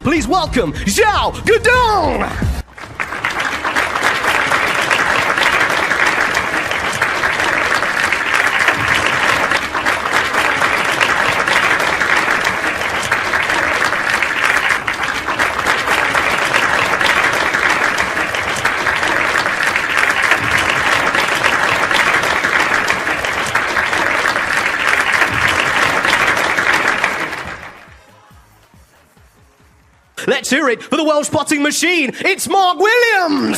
please welcome Xiao Guodong! Let's hear it for the Welsh potting machine. It's Mark Williams!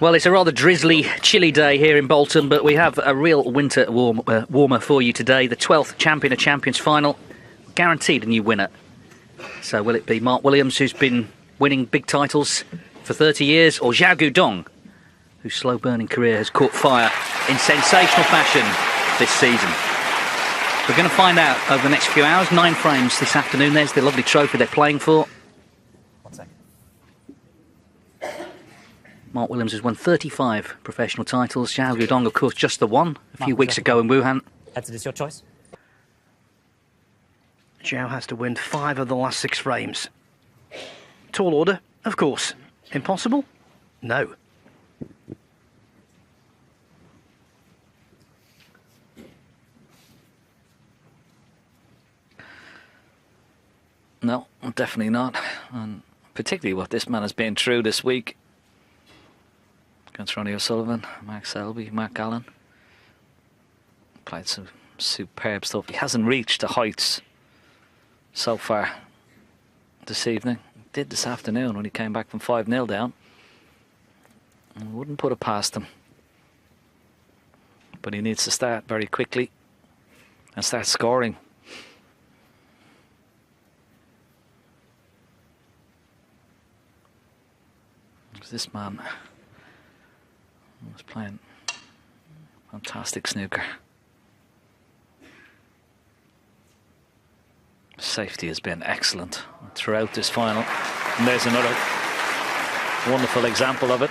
Well, it's a rather drizzly, chilly day here in Bolton, but we have a real winter warmer for you today. The 12th Champion of Champions final, guaranteed a new winner. So will it be Mark Williams, who's been winning big titles for 30 years, or Xiao Guodong, whose slow-burning career has caught fire in sensational fashion this season? We're going to find out over the next few hours. 9 frames this afternoon. There's the lovely trophy they're playing for. 1 second. Mark Williams has won 35 professional titles. Xiao Guodong, of course, just the one a few weeks ago in Wuhan. That's your choice. Xiao has to win 5 of the last 6 frames. Tall order, of course. Impossible? No. No, definitely not. And particularly what this man has been through this week. Against RonnieO'Sullivan, Mark Selby, Mark Allen. Played some superb stuff. He hasn't reached the heights so far this evening. He did this afternoon when he came back from 5-0 down. I wouldn't put it past him. But he needs to start very quickly and start scoring. Because this man was playing fantastic snooker. Safety has been excellent throughout this final. And there's another wonderful example of it.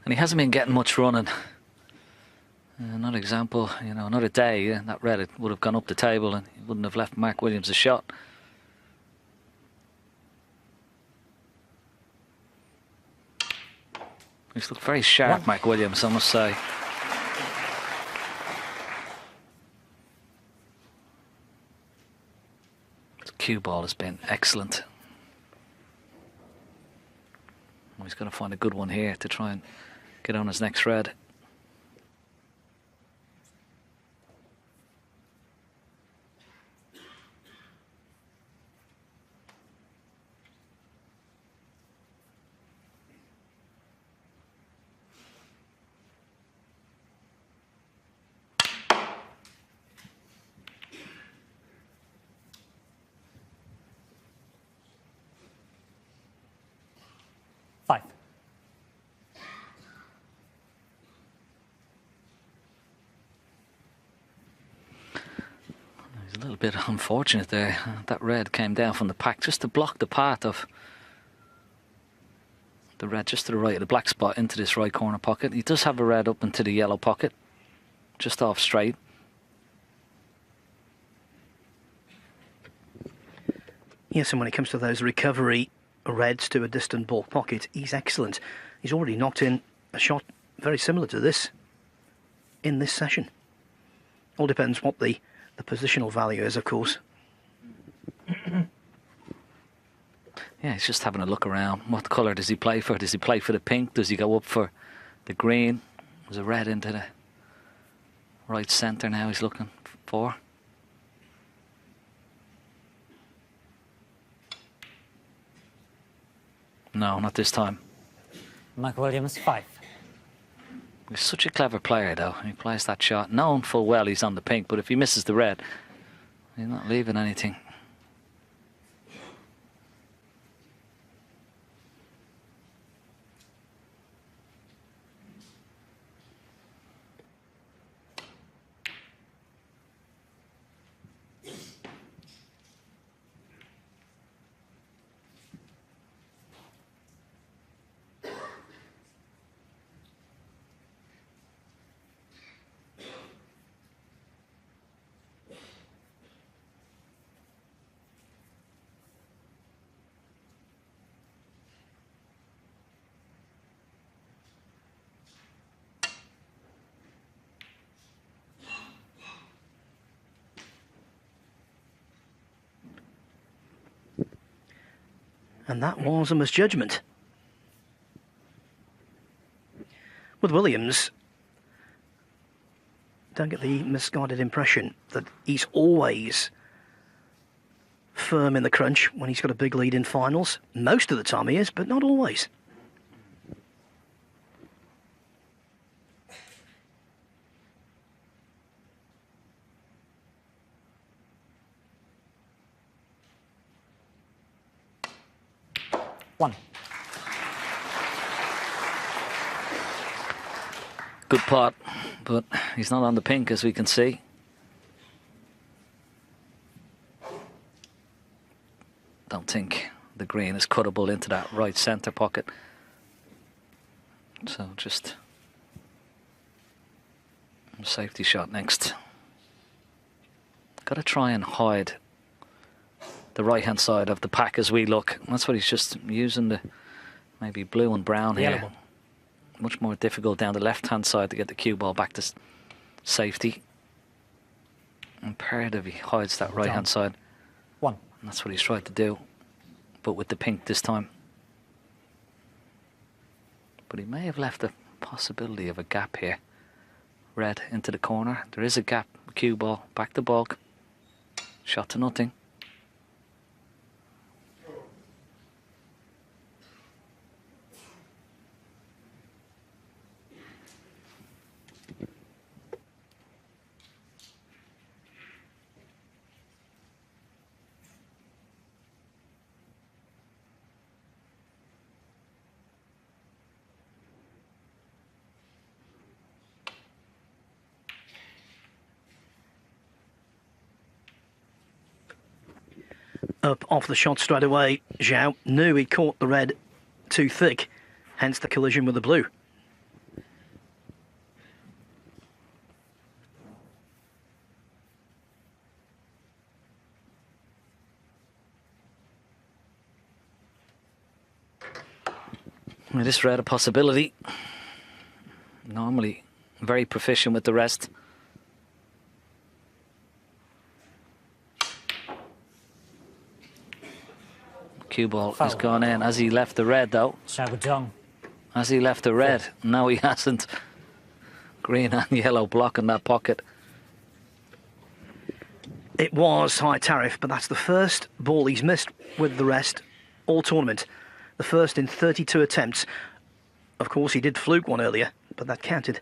And he hasn't been getting much running. Another example, another day, that red would have gone up the table and he wouldn't have left Mark Williams a shot. He's looked very sharp, Mark Williams, I must say. The cue ball has been excellent. He's going to find a good one here to try and get on his next red. A little bit unfortunate there. That red came down from the pack just to block the path of the red just to the right of the black spot into this right corner pocket. He does have a red up into the yellow pocket, just off straight. Yes, and when it comes to those recovery reds to a distant ball pocket, he's excellent. He's already knocked in a shot very similar to this in this session. All depends what the positional value is, of course. Yeah, he's just having a look around. What colour does he play for? Does he play for the pink? Does he go up for the green? There's a red into the Right centre now he's looking for. No, not this time. Mike Williams, 5. He's such a clever player, though. He plays that shot, knowing full well he's on the pink, but if he misses the red, he's not leaving anything. And that was a misjudgment. With Williams, don't get the misguided impression that he's always firm in the crunch when he's got a big lead in finals. Most of the time he is, but not always. Good pot, but he's not on the pink, as we can see. Don't think the green is cuttable into that right centre pocket. So just a safety shot next. Got to try and hide the right-hand side of the pack as we look. That's what he's just using, the maybe blue and brown here. Yellow. Much more difficult down the left-hand side to get the cue ball back to safety. Imperative he hides that right-hand side. 1. And that's what he's tried to do, but with the pink this time. But he may have left a possibility of a gap here. Red into the corner. There is a gap. Cue ball back to bulk. Shot to nothing. Up off the shot straight away, Xiao knew he caught the red too thick, hence the collision with the blue. Well, this red a possibility. Normally very proficient with the rest. Cue ball has gone in as he left the red, though. Xiao Guodong. As he left the red. No, he hasn't. Green and yellow blocking that pocket. It was high tariff, but that's the first ball he's missed with the rest all tournament. The first in 32 attempts. Of course, he did fluke one earlier, but that counted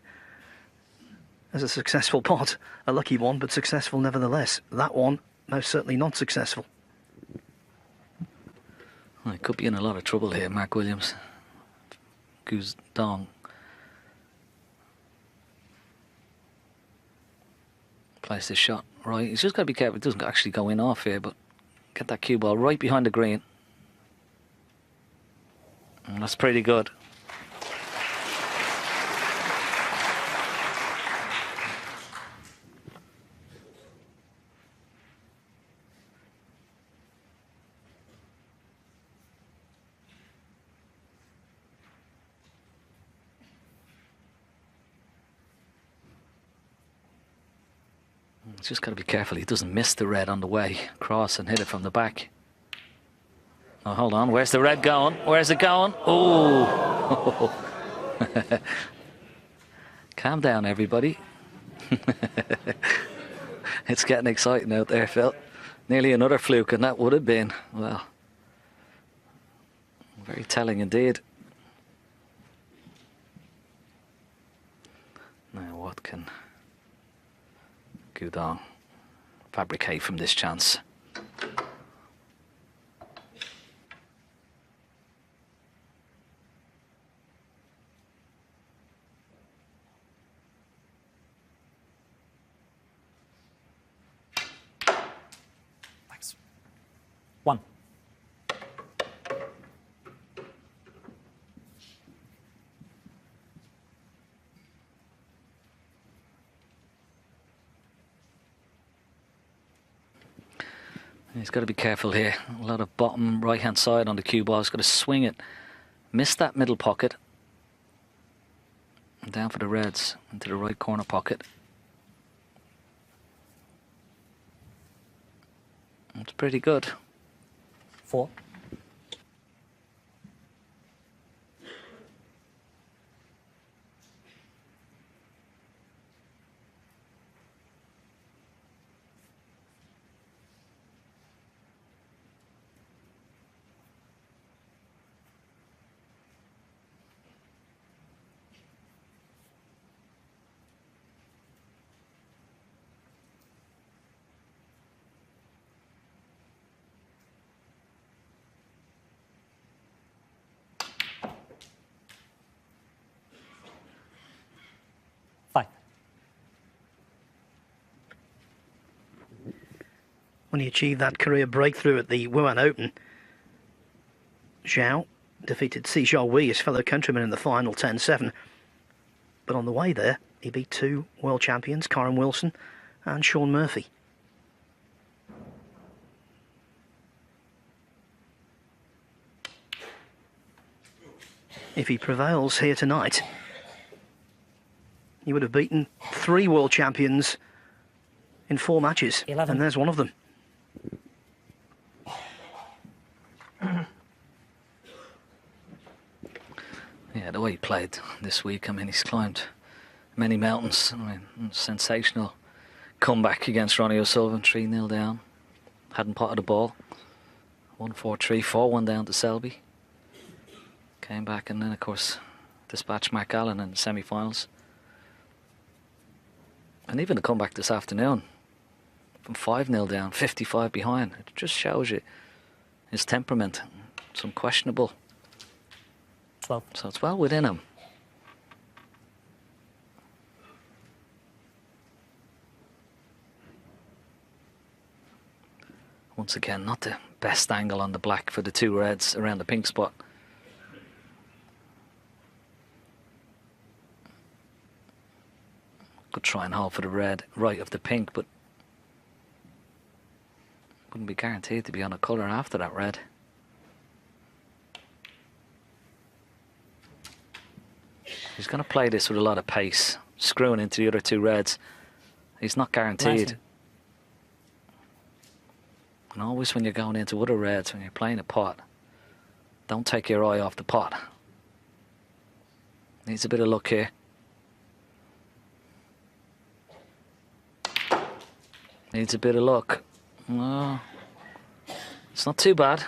as a successful pot. A lucky one, but successful nevertheless. That one, most certainly not successful. Well, he could be in a lot of trouble here, Mark Williams. Guodong plays this shot right. He's just got to be careful. It doesn't actually go in off here, but get that cue ball right behind the green. And that's pretty good. He's just got to be careful he doesn't miss the red on the way across and hit it from the back. Oh, hold on. Where's the red going? Where's it going? Oh! Calm down, everybody. It's getting exciting out there, Phil. Nearly another fluke, and that would have been, well, very telling indeed. Now, what can Guodong fabricate from this chance? Thanks. 1. He's got to be careful here. A lot of bottom right-hand side on the cue ball. He's got to swing it. Miss that middle pocket. And down for the reds into the right corner pocket. That's pretty good. 4. When he achieved that career breakthrough at the Wuhan Open, Xiao defeated Xiao, his fellow countryman, in the final 10-7. But on the way there, he beat 2 world champions, Karen Wilson and Shaun Murphy. If he prevails here tonight, he would have beaten 3 world champions in 4 matches. 11. And there's one of them. Yeah, the way he played this week, I mean, he's climbed many mountains. I mean, sensational comeback against RonnieO'Sullivan, 3-0 down. Hadn't potted the ball. 1-4-3, 4-1 down to Selby. Came back and then, of course, dispatched Mark Allen in the semi-finals. And even the comeback this afternoon, from 5-0 down, 55 behind. It just shows you his temperament. It's unquestionable. 12. So it's well within him. Once again, not the best angle on the black for the 2 reds around the pink spot. Could try and hold for the red right of the pink, but wouldn't be guaranteed to be on a colour after that red. He's going to play this with a lot of pace, screwing into the other 2 reds. He's not guaranteed. Nice. And always when you're going into other reds, when you're playing a pot, don't take your eye off the pot. Needs a bit of luck here. Needs a bit of luck. Oh, it's not too bad.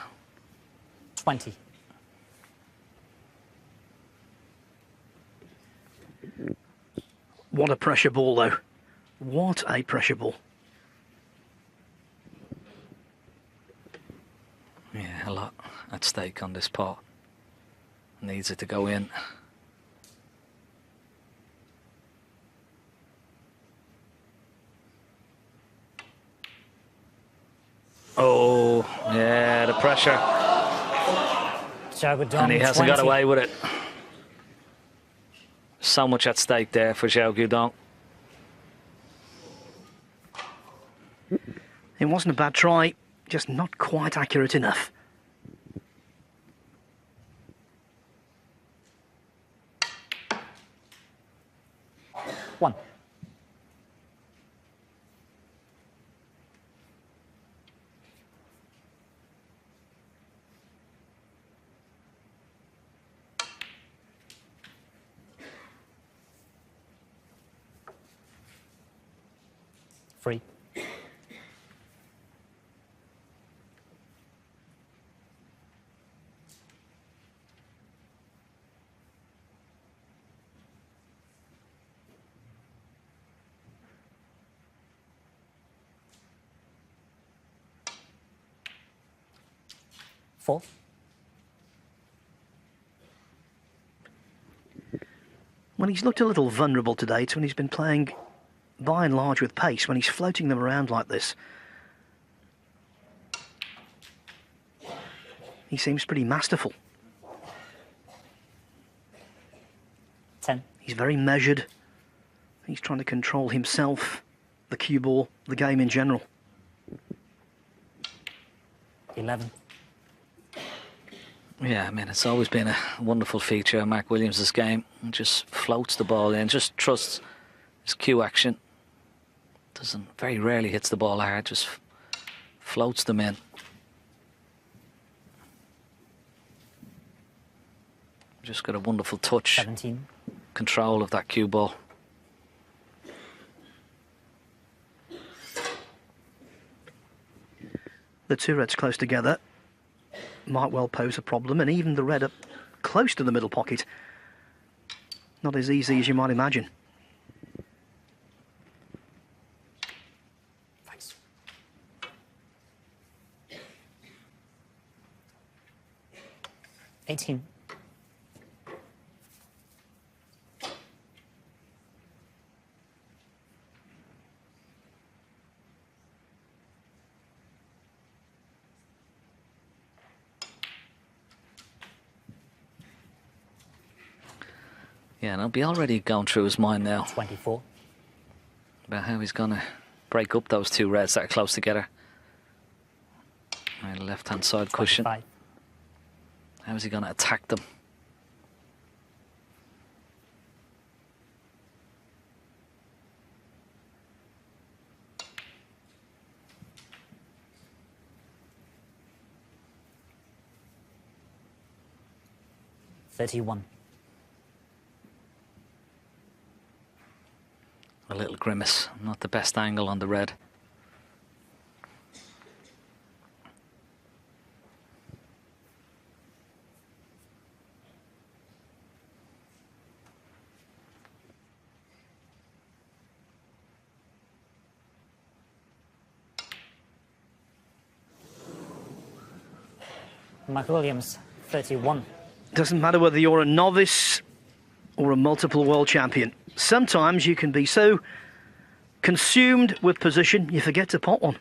20. What a pressure ball, though. What a pressure ball. Yeah, a lot at stake on this pot. Needs it to go in. Oh, yeah, the pressure. Guodong, And he hasn't 20. got away with it. So much at stake there for Xiao Guodong. It wasn't a bad try, just not quite accurate enough. One. 3. Four. Well, he's looked a little vulnerable today. It's when he's been playing by and large with pace, when he's floating them around like this. He seems pretty masterful. 10. He's very measured. He's trying to control himself, the cue ball, the game in general. 11. Yeah, I mean, it's always been a wonderful feature of Mark Williams' game. He just floats the ball in, just trusts his cue action. Very rarely hits the ball hard, just floats them in. Just got a wonderful touch, 17. control of that cue ball. The two reds close together might well pose a problem, and even the red up close to the middle pocket, not as easy as you might imagine. Thanks. 18. Yeah, and it'll be already going through his mind now 24. about how he's going to break up those two reds that are close together. Right, left-hand side cushion. 25. How is he going to attack them? $31. A little grimace, not the best angle on the red. Mark Williams, 31. Doesn't matter whether you're a novice or a multiple world champion. Sometimes you can be so consumed with position you forget to pot one.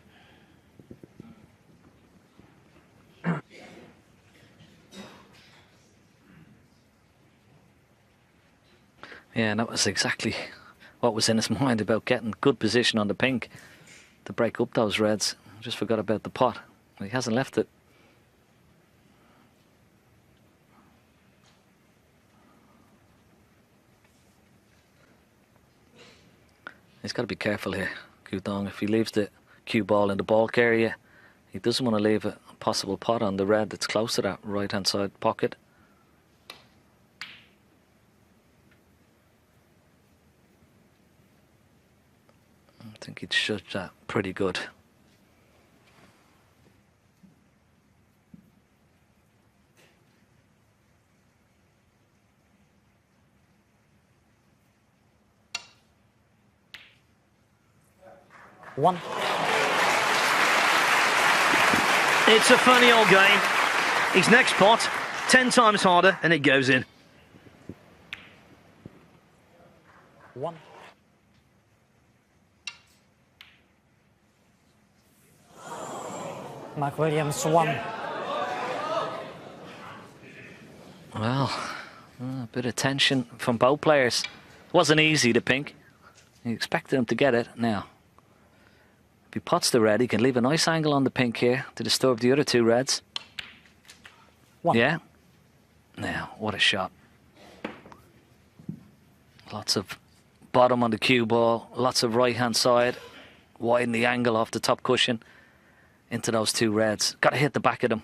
Yeah, and that was exactly what was in his mind about getting good position on the pink to break up those reds. Just forgot about the pot. He hasn't left it. He's got to be careful here, Guodong. If he leaves the cue ball in the bulk area, he doesn't want to leave a possible pot on the red that's close to that right-hand side pocket. I think he'd judge that pretty good. One. It's a funny old game. His next pot, 10 times harder, and it goes in. One. Mark Williams, 1. Well, a bit of tension from both players. Wasn't easy to pink. He expected him to get it. Now, if he pots the red, he can leave a nice angle on the pink here to disturb the other two reds. 1. Yeah. Now, what a shot. Lots of bottom on the cue ball, lots of right-hand side. Widen the angle off the top cushion into those two reds. Got to hit the back of them.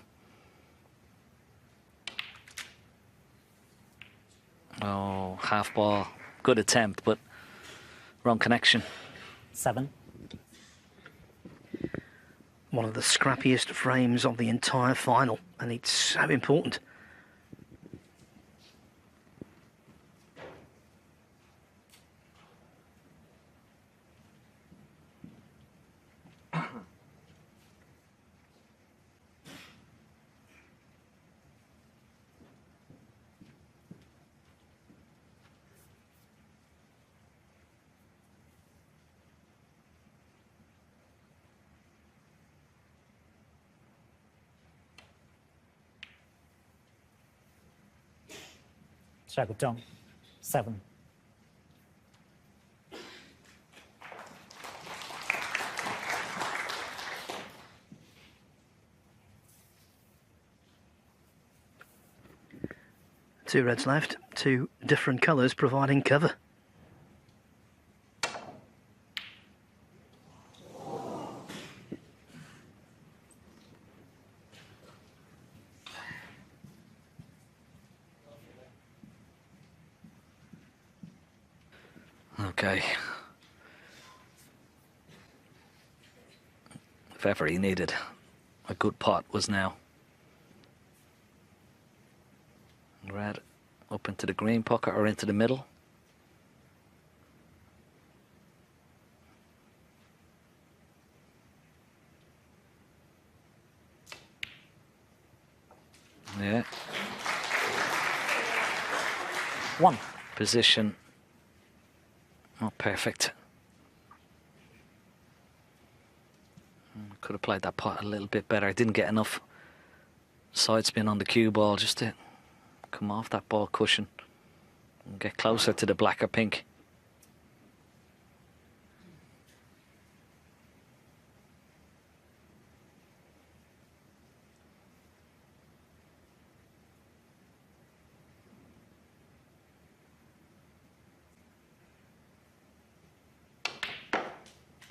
Oh, half ball. Good attempt, but wrong connection. 7. One of the scrappiest frames of the entire final, and it's so important. Guodong, 7. Two reds left, two different colours providing cover. Okay. If ever he needed a good pot was now. Red up into the green pocket or into the middle. Yeah. 1. Position. Not perfect. Could have played that pot a little bit better. I didn't get enough side spin on the cue ball just to come off that ball cushion and get closer to the black or pink.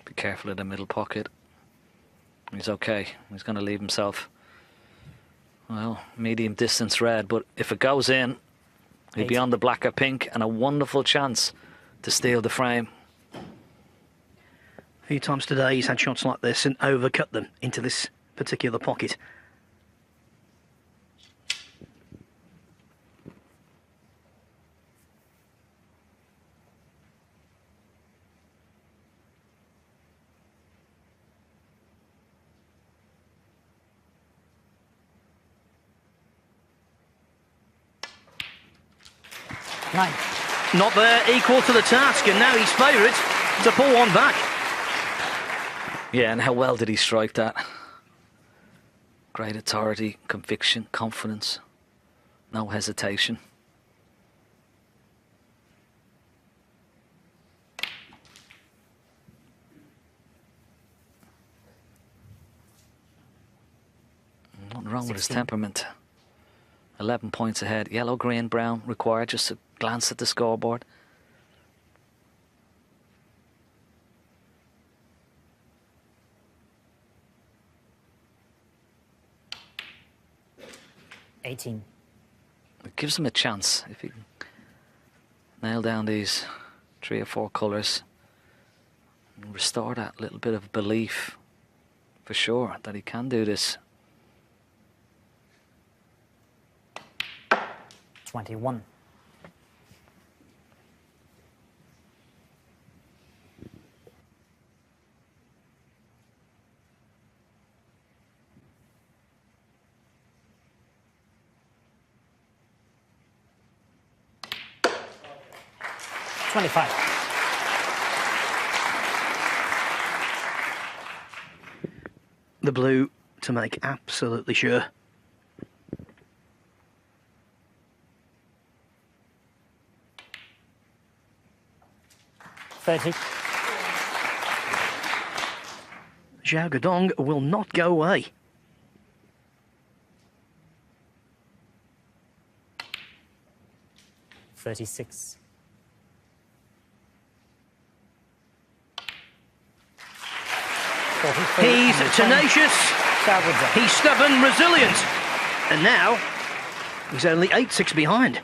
Be careful of the middle pocket. He's okay. He's going to leave himself, well, medium distance red, but if it goes in, he'll be on the black or pink and a wonderful chance to steal the frame. A few times today he's had shots like this and overcut them into this particular pocket. Not there, equal to the task, and now he's favourite to pull one back. Yeah, and how well did he strike that? Great authority, conviction, confidence, no hesitation. Nothing wrong with his temperament. 11 points ahead. Yellow, green, brown required. Just a glance at the scoreboard. It gives him a chance if he can nail down these 3 or 4 colours and restore that little bit of belief for sure that he can do this. 21. The blue to make absolutely sure. Xiao Guodong will not go away. $36. He's tenacious, he's stubborn, resilient, and now he's only 8-6 behind.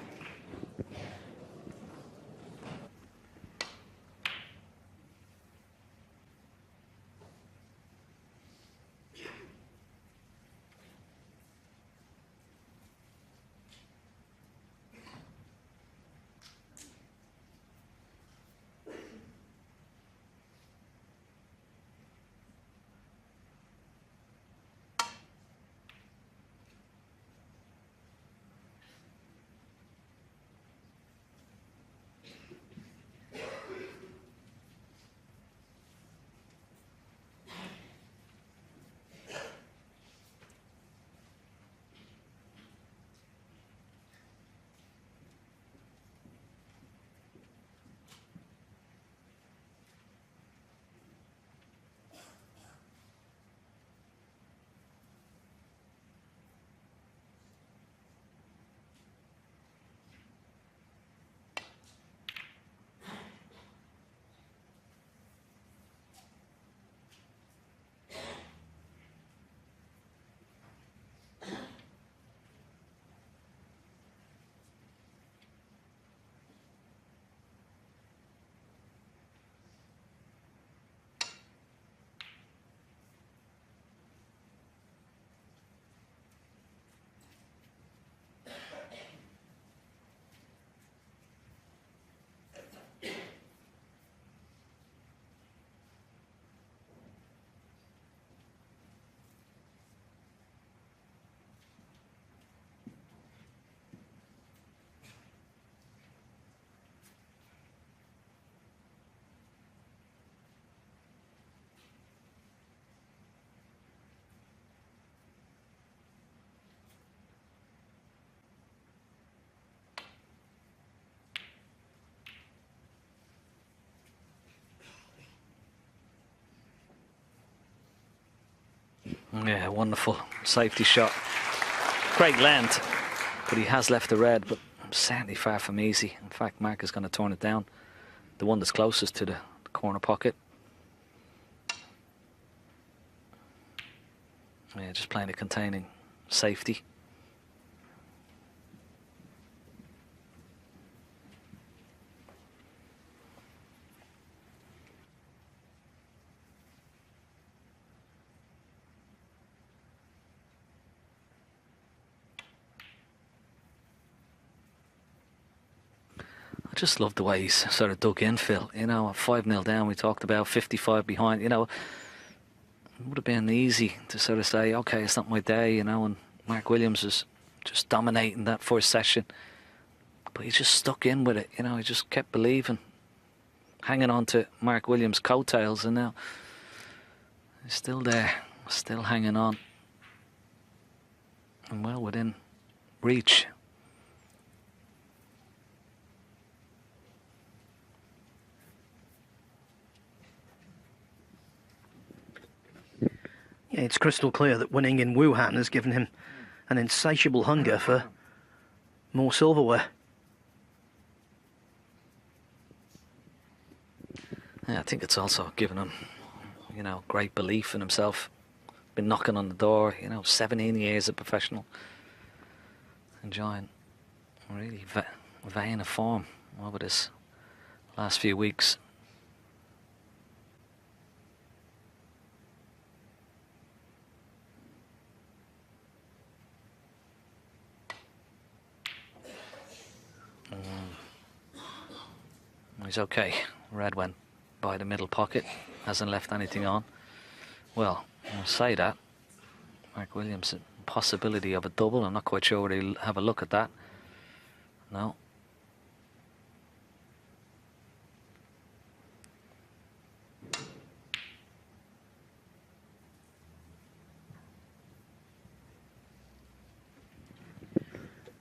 Yeah, wonderful safety shot. Great length, but he has left the red, but certainly far from easy. In fact, Mark is going to turn it down. The one that's closest to the corner pocket. Yeah, just playing it containing safety. I just love the way he's sort of dug in, Phil. You know, 5-0 down, we talked about 55 behind. You know, it would have been easy to sort of say, okay, it's not my day, you know, and Mark Williams was just dominating that first session. But he just stuck in with it, you know, he just kept believing, hanging on to Mark Williams' coattails, and now he's still there, still hanging on. And well within reach. Yeah, it's crystal clear that winning in Wuhan has given him an insatiable hunger for more silverware. Yeah, I think it's also given him, you know, great belief in himself. Been knocking on the door, you know, 17 years of professional. Enjoying really vein of form over this last few weeks. He's okay. Red went by the middle pocket, hasn't left anything on. Well, I'll say that. Mark Williams, a possibility of a double. I'm not quite sure whether he'll have a look at that. No.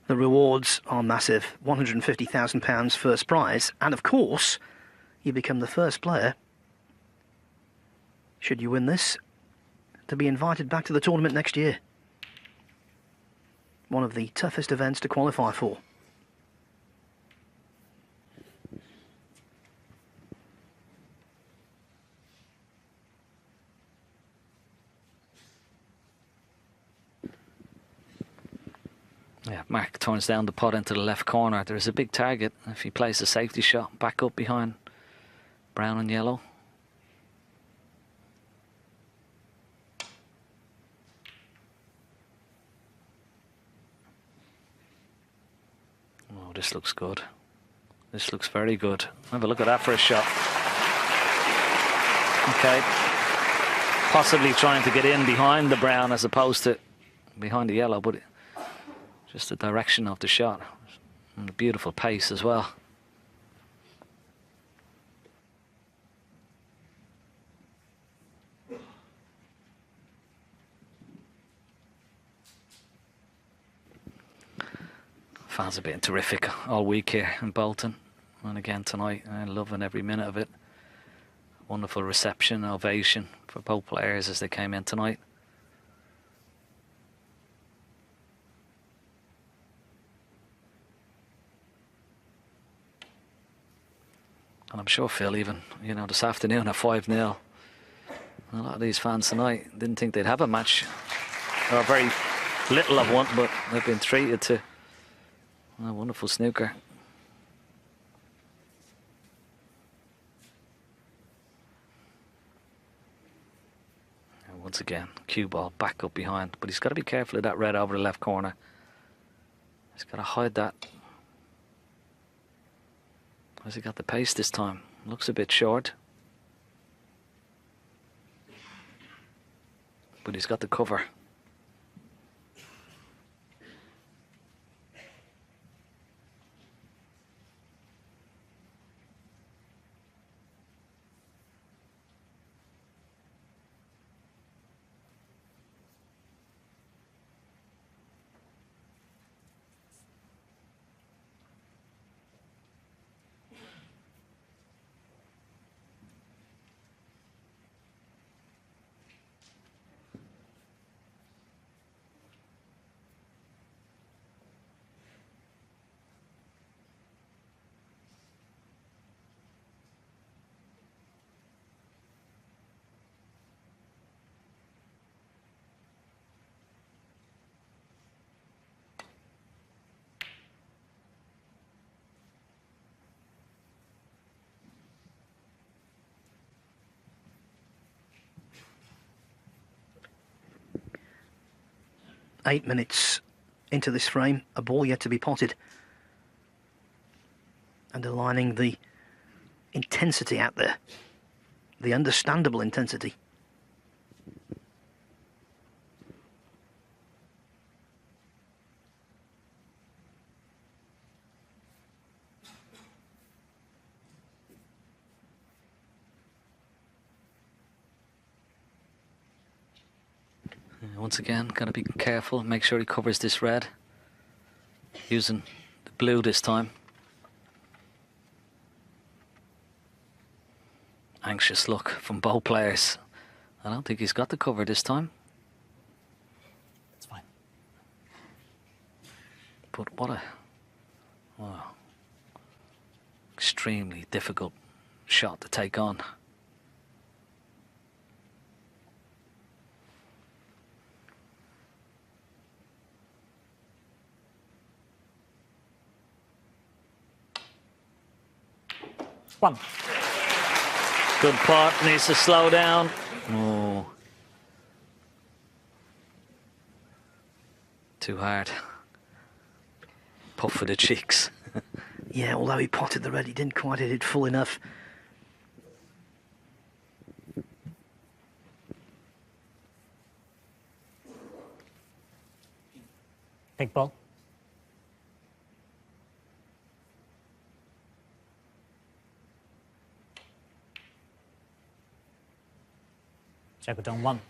The rewards are massive. £150,000 first prize. And of course, you become the first player, should you win this, to be invited back to the tournament next year. One of the toughest events to qualify for. Yeah, Mark turns down the pot into the left corner. There's a big target. If he plays the safety shot, back up behind brown and yellow. Oh, this looks good. This looks very good. Have a look at that for a shot. Okay. Possibly trying to get in behind the brown as opposed to behind the yellow, but just the direction of the shot. And the beautiful pace as well. Fans have been terrific all week here in Bolton. And again tonight, I'm loving every minute of it. Wonderful reception, ovation for both players as they came in tonight. And I'm sure, Phil, even, you know, this afternoon at 5-0, a lot of these fans tonight didn't think they'd have a match, or very little of one, but they've been treated to a wonderful snooker. And once again, cue ball back up behind, but he's got to be careful of that red over the left corner. He's got to hide that. Has he got the pace this time? Looks a bit short. But he's got the cover. 8 minutes into this frame, a ball yet to be potted. Underlining the intensity out there, the understandable intensity. Once again, got to be careful, make sure he covers this red. Using the blue this time. Anxious look from both players. I don't think he's got the cover this time. It's fine. But what a extremely difficult shot to take on. One. Good pot, needs to slow down. Oh. Too hard. Puff for the cheeks. Yeah, although he potted the red, he didn't quite hit it full enough. Big ball. Guodong 1.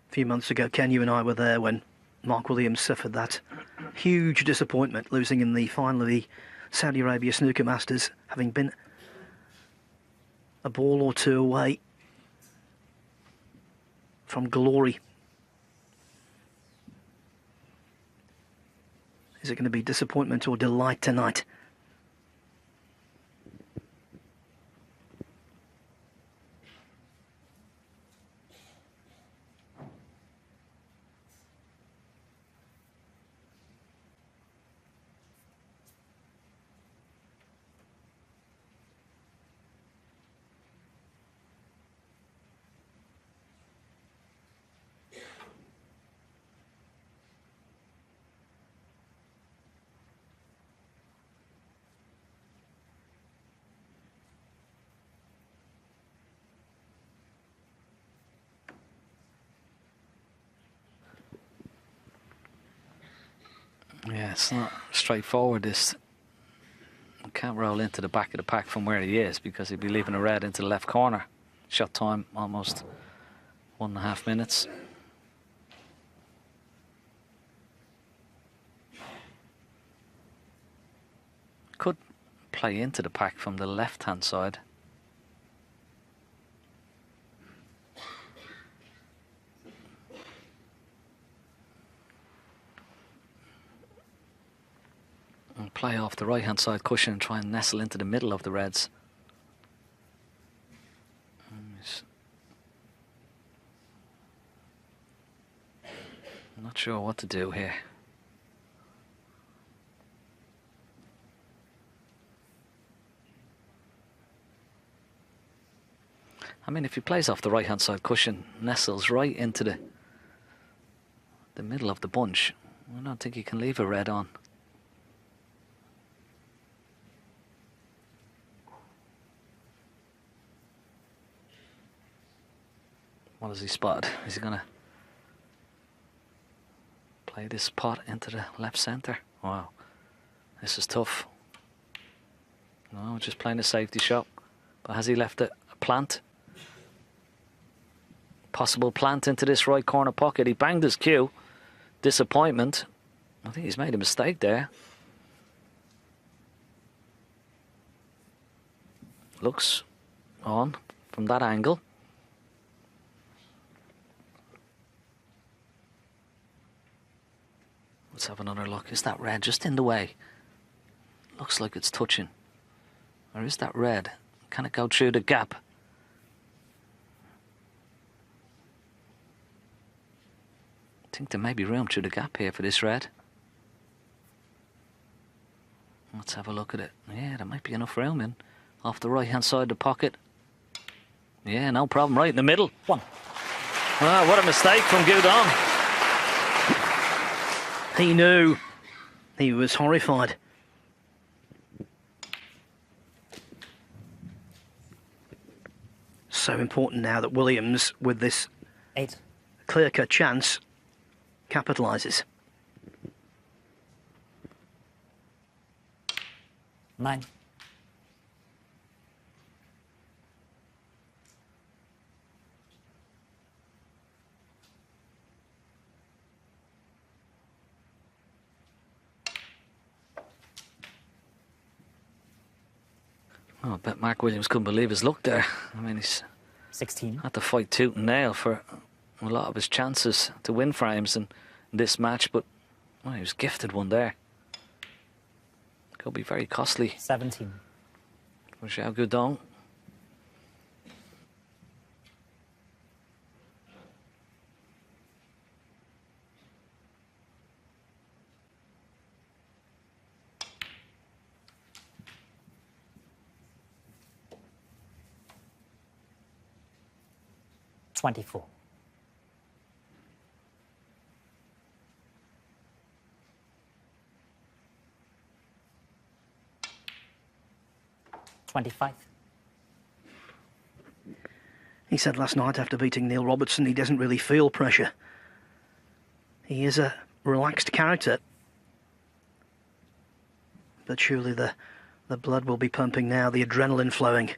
A few months ago, Ken, you and I were there when Mark Williams suffered that huge disappointment, losing in the final of the Saudi Arabia Snooker Masters, having been a ball or two away from glory. Is it going to be disappointment or delight tonight? Yeah, it's not straightforward. This can't roll into the back of the pack from where he is because he'd be leaving a red into the left corner. Shot time almost 1.5 minutes. Could play into the pack from the left-hand side. And play off the right-hand side cushion and try and nestle into the middle of the reds. I'm not sure what to do here. I mean, if he plays off the right-hand side cushion, nestles right into the middle of the bunch, I don't think he can leave a red on. What has he spotted? Is he going to play this pot into the left centre? Wow, this is tough. No, just playing a safety shot. But has he left a plant? Possible plant into this right corner pocket. He banged his cue. Disappointment. I think he's made a mistake there. Looks on from that angle. Let's have another look. Is that red just in the way? Looks like it's touching. Or is that red? Can it go through the gap? I think there may be room through the gap here for this red. Let's have a look at it. Yeah, there might be enough room in. Off the right-hand side of the pocket. Yeah, no problem. Right in the middle. 1. Ah, what a mistake from Guodong. He knew. He was horrified. So important now that Williams, with this 8. clear-cut chance, capitalises. 9. Oh, I bet Mark Williams couldn't believe his luck there. I mean, he's 16. had to fight tooth and nail for a lot of his chances to win frames in this match, but well, he was gifted one there. Could be very costly 17. for Xiao Guodong. $24. $25. He said last night after beating Neil Robertson he doesn't really feel pressure. He is a relaxed character. But surely the blood will be pumping now, the adrenaline flowing.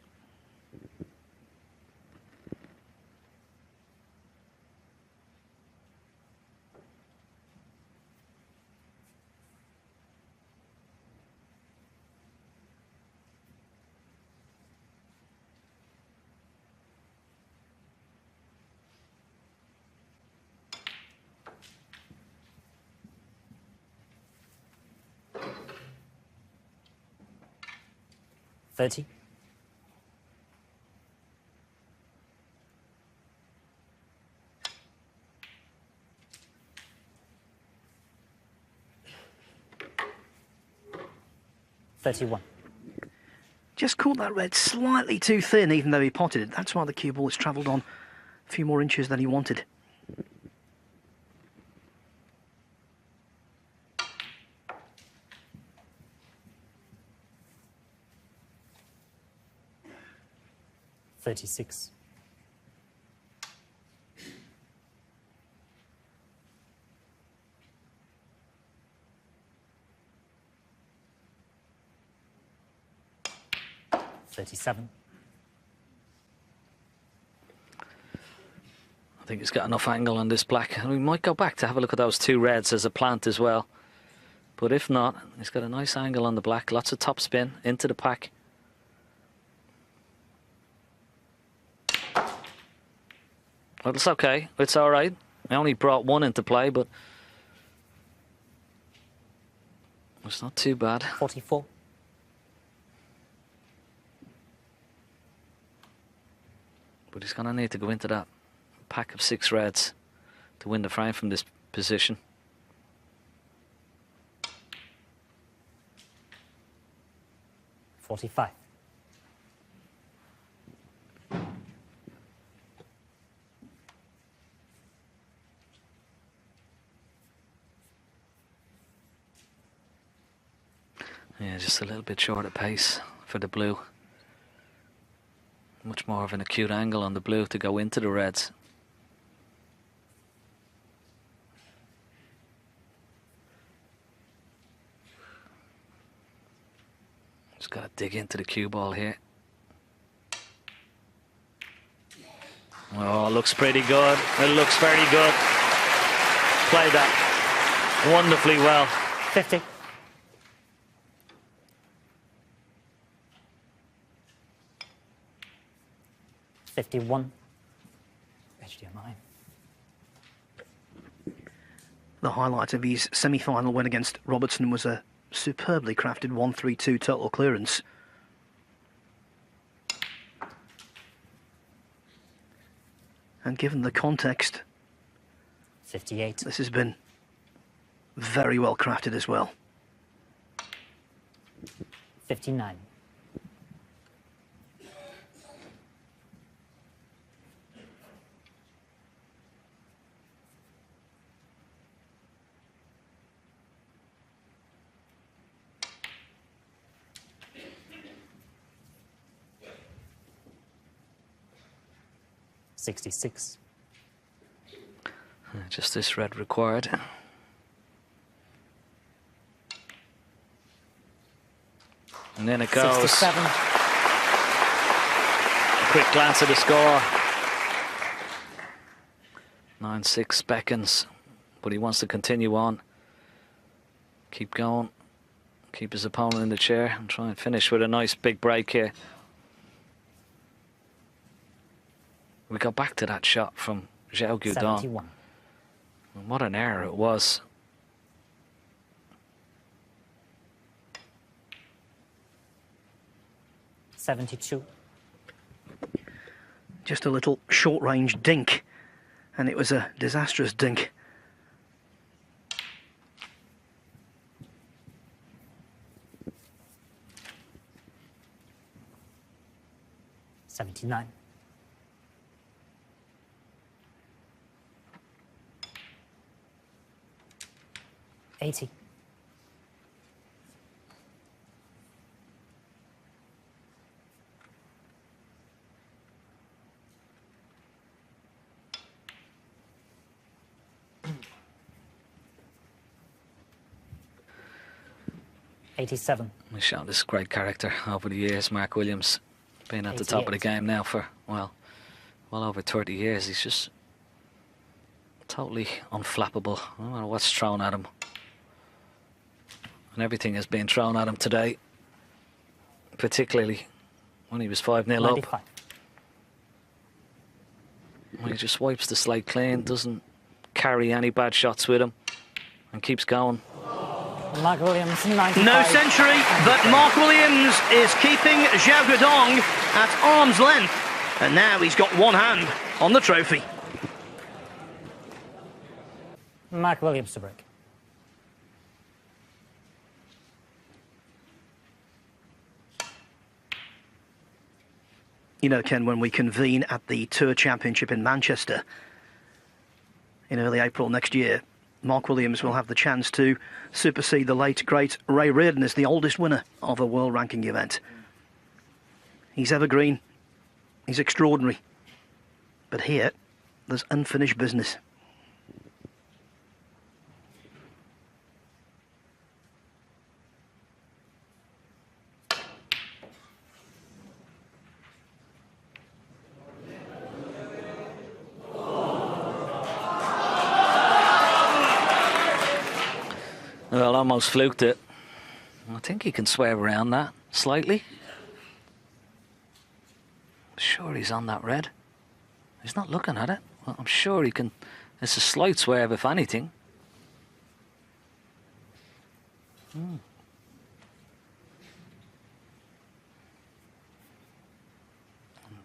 $30. $31. Just caught that red slightly too thin, even though he potted it. That's why the cue ball has travelled on a few more inches than he wanted. $36. $37. I think he's got enough angle on this black. And we might go back to have a look at those two reds as a plant as well. But if not, he's got a nice angle on the black. Lots of top spin into the pack. Well, it's okay. It's all right. I only brought one into play, but it's not too bad. 44. But he's going to need to go into that pack of 6 reds to win the frame from this position. $45. Yeah, just a little bit short of pace for the blue. Much more of an acute angle on the blue to go into the reds. Just got to dig into the cue ball here. Oh, looks pretty good. It looks very good. Played that wonderfully well. 50. $51. HDMI. The highlight of his semi-final win against Robertson was a superbly crafted 1-3-2 total clearance. And given the context, 58. this has been very well crafted as well. 59. $66. Just this red required. And then it goes. 67. Quick glance at the score. 9-6 beckons, but he wants to continue on. Keep going. Keep his opponent in the chair and try and finish with a nice big break here. We got back to that shot from Xiao Guodong. 71. And what an error it was. $72. Just a little short-range dink, and it was a disastrous dink. $79. 80. $87. He's shown this great character over the years, Mark Williams. Been at the top of the 88. game now for, well over 30 years. He's just totally unflappable. I don't know what's thrown at him. And everything has been thrown at him today. Particularly when he was 5-0 up. 95. When he just wipes the slate clean, doesn't carry any bad shots with him, and keeps going. Mark Williams, 95. No century, but Mark Williams is keeping Xiao Guodong at arm's length. And now he's got one hand on the trophy. Mark Williams to break. You know, Ken, when we convene at the Tour Championship in Manchester in early April next year, Mark Williams will have the chance to supersede the late, great Ray Reardon as the oldest winner of a world ranking event. He's evergreen. He's extraordinary. But here, there's unfinished business. Well, almost fluked it. I think he can swerve around that slightly. Sure he's on that red. He's not looking at it. Well, I'm sure he can. It's a slight swerve, if anything.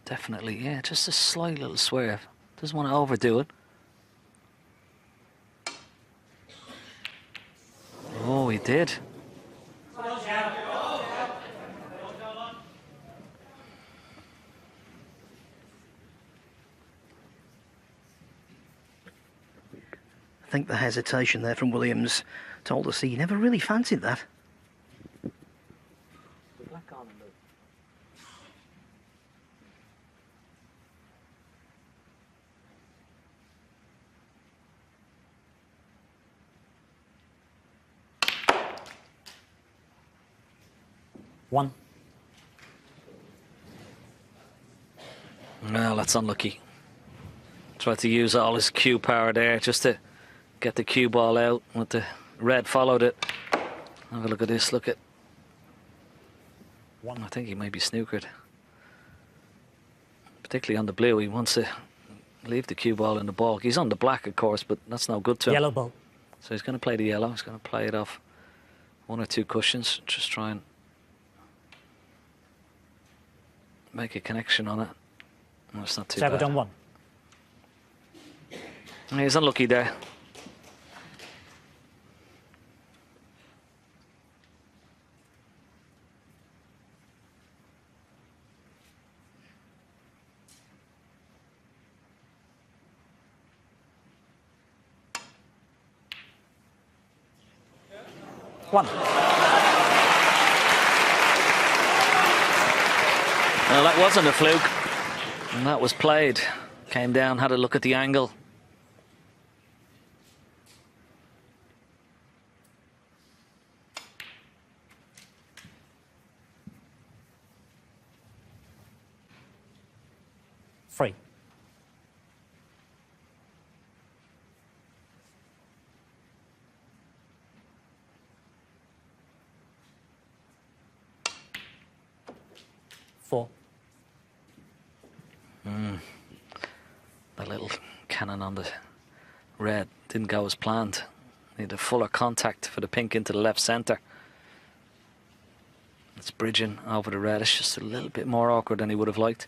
Definitely, yeah, just a slight little swerve. Doesn't want to overdo it. Oh, he did. I think the hesitation there from Williams told us he never really fancied that. One. Well, that's unlucky. Tried to use all his cue power there just to get the cue ball out, with the red followed it. Have a look at this, look at. I think he may be snookered. Particularly on the blue, he wants to leave the cue ball in the ball. He's on the black, of course, but that's no good to him. Yellow ball. So he's going to play the yellow, he's going to play it off 1 or 2 cushions. Just try and make a connection on it. No, it's not too bad. Guodong 1. He's unlucky there. One. Well, that wasn't a fluke. And that was played. Came down, had a look at the angle. Free. Four. The little cannon on the red didn't go as planned. Need a fuller contact for the pink into the left centre. It's bridging over the red. It's just a little bit more awkward than he would have liked.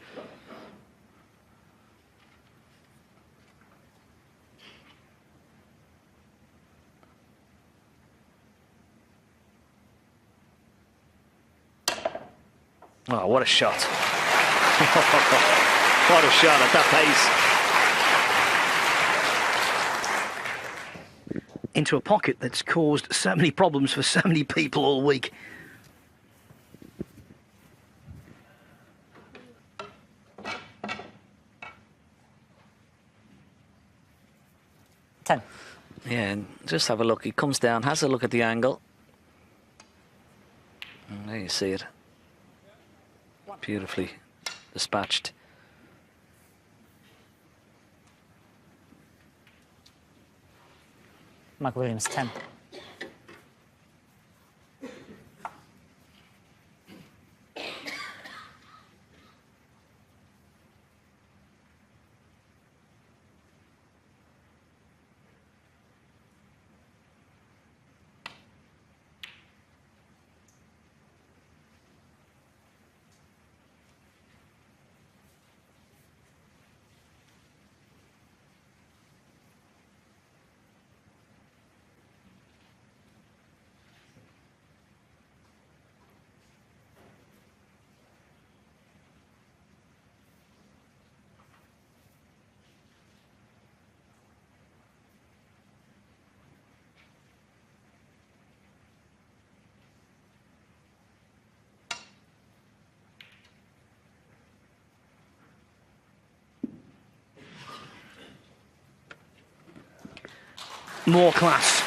Oh, what a shot. What a shot at that pace. Into a pocket that's caused so many problems for so many people all week. Ten. Yeah, and just have a look. He comes down, has a look at the angle. And there you see it. Beautifully dispatched. Mike Williams 10. More class.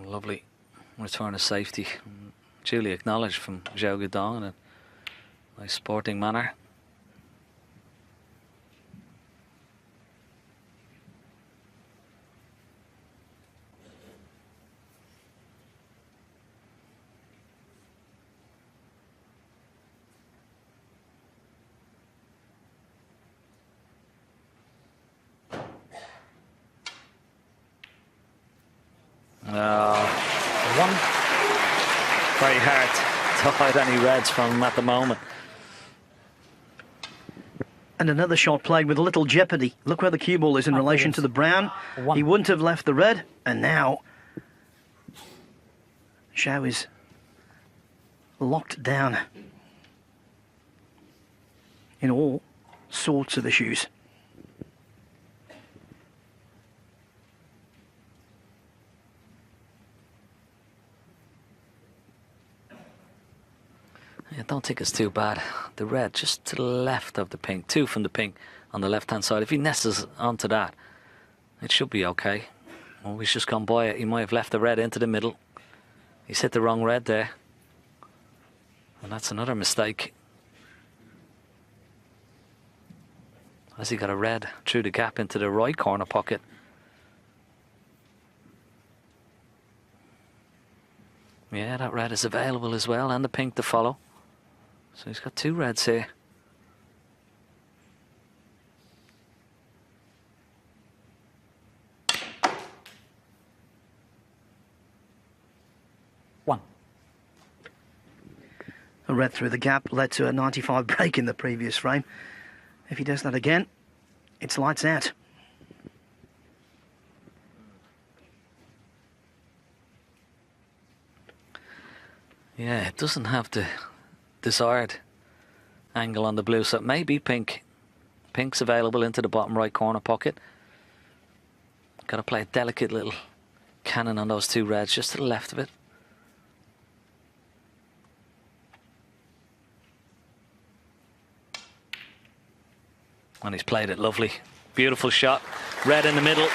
Lovely return of safety. Duly acknowledged from Xiao Guodong in a nice sporting manner. One. Very hard to hide any reds from him at the moment. And another shot played with a little jeopardy. Look where the cue ball is in relation to the brown. One. He wouldn't have left the red, and now Xiao is locked down in all sorts of issues. I don't think it's too bad. The red just to the left of the pink, 2 from the pink on the left-hand side. If he nests onto that, it should be okay. Well, he's just gone by it. He might have left the red into the middle. He's hit the wrong red there. And that's another mistake. Has he got a red through the gap into the right corner pocket? Yeah, that red is available as well, and the pink to follow. So he's got 2 reds here. One. A red through the gap led to a 95 break in the previous frame. If he does that again, it's lights out. Yeah, it doesn't have the desired angle on the blue, so it may be pink. Pink's available into the bottom right corner pocket. Got to play a delicate little cannon on those 2 reds just to the left of it. And he's played it lovely. Beautiful shot. Red in the middle.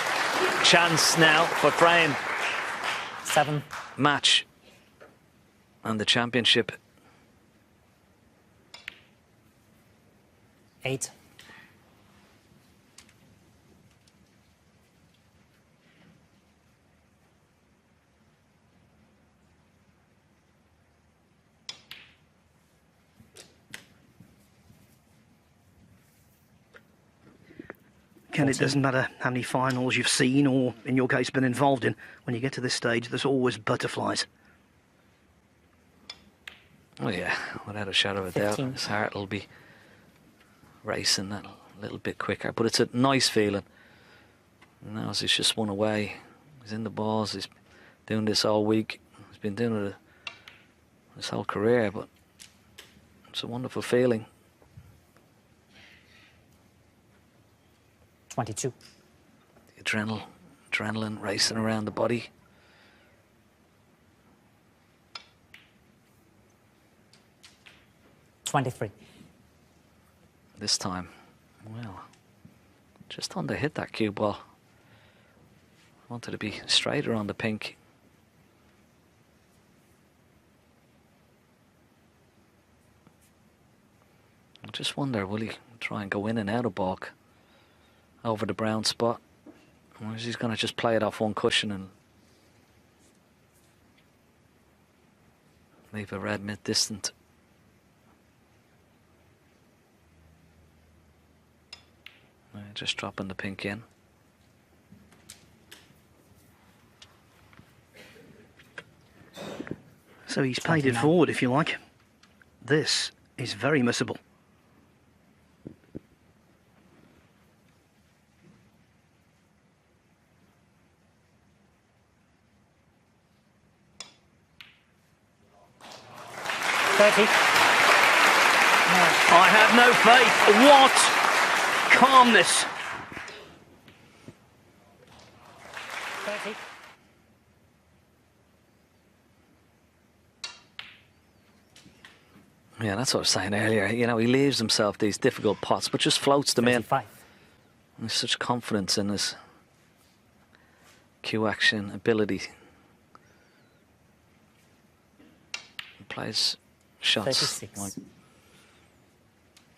Chance now for frame. 7. Match. And the championship. 8. Ken, it doesn't matter how many finals you've seen or, in your case, been involved in. When you get to this stage, there's always butterflies. Oh yeah, without a shadow of a doubt. 15. His heart will be racing that little bit quicker. But it's a nice feeling. Now as he's just won away. He's in the balls. He's doing this all week. He's been doing it his whole career. But it's a wonderful feeling. 22. The adrenaline racing around the body. $23. This time, well, just under hit that cue ball. Wanted to be straighter on the pink. I just wonder, will he try and go in and out of balk over the brown spot? Or is he going to just play it off one cushion and leave a red mid-distant? Just dropping the pink in. So he's played it forward, if you like. This is very missable. I have no faith. What calmness. 30. Yeah, that's what I was saying earlier. You know, he leaves himself these difficult pots, but just floats them in. 35. There's such confidence in his cue action ability. He plays shots 36. like,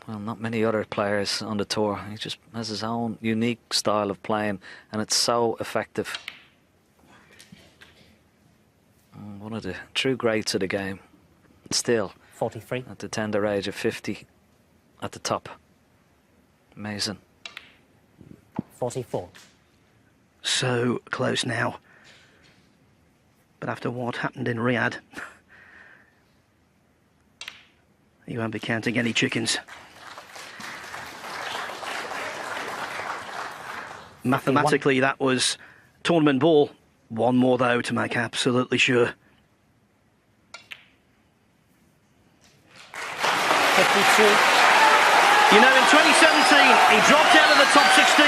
well, not many other players on the tour. He just has his own unique style of playing, and it's so effective. One of the true greats of the game. Still, 43. at the tender age of 50, at the top. Amazing. 44. So close now. But after what happened in Riyadh, you won't be counting any chickens. Mathematically, that was tournament ball. One more, though, to make absolutely sure. 52. You know, in 2017, he dropped out of the top 16.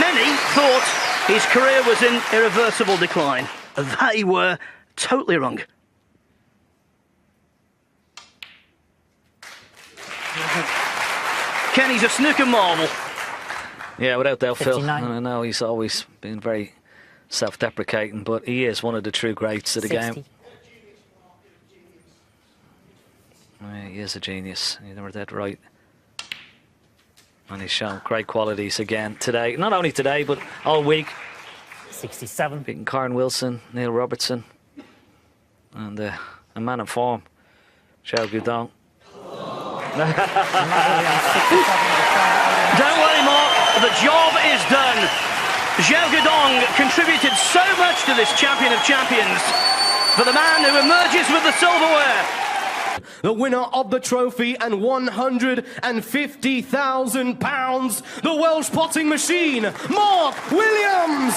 Many thought his career was in irreversible decline. They were totally wrong. Kenny's a snooker marvel. Yeah, without doubt, Phil. 59. I know he's always been very self-deprecating, but he is one of the true greats of the 60. game. Yeah, he is a genius. You were dead right. And he's shown great qualities again today. Not only today, but all week. 67. Beating Karen Wilson, Neil Robertson, and a man in form, Xiao Guodong. Don't worry, Mark, the job is done. Xiao Guodong contributed so much to this Champion of Champions. For the man who emerges with the silverware. The winner of the trophy and £150,000, the Welsh potting machine, Mark Williams!